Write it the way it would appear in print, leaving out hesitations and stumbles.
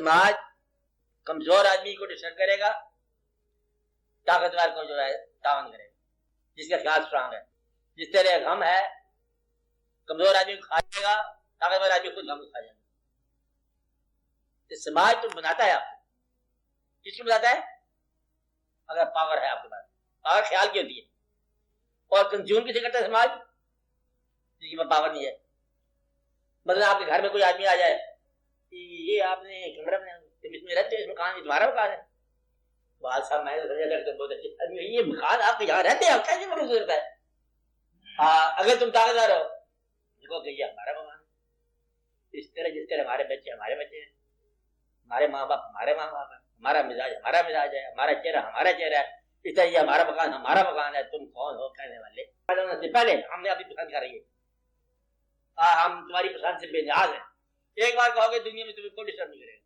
समाज कमजोर आदमी को डिस्टर्ब करेगा, ताकतवर को जो है तावन करेगा, जिसका ख्याल स्ट्रांग है। जिस तरह हम है, कमजोर आदमी को खा जाएगा, ताकतवर आदमी खुद हम खा जाएगा। समाज तो बनाता है आपको, किसको बनाता है? अगर पावर है आपके पास, पावर ख्याल की होती है। और कंज्यूम किसे करता है समाज? जिसके पास पावर नहीं है। मतलब आपके घर में कोई आदमी आ जाए, ये आपने कमरा में तुम इसमें रहते हो, इस मकान में तुम्हारा मकान है। बाल साहब मैं तो बहुत अच्छे आदमी, ये मकान आपके यहाँ रहते हैं, कैसे मकान गुजरता है? अगर तुम ताकतदार हो, देखो कि ये हमारा मकान। इस तरह जिस तरह हमारे बच्चे हैं, हमारे माँ बाप हमारे माँ बाप है, हमारा मिजाज हमारा मिजाज है, हमारा चेहरा हमारा चेहरा है, इस तरह ये हमारा मकान है। तुम कौन हो कहने वाले? पहले हमने अपनी पसंद कर रही है, हम तुम्हारी पसंद से बेनियाज है। एक बार कहोगे दुनिया में तुम्हें कोई डिस्टर्ब नहीं करेगा।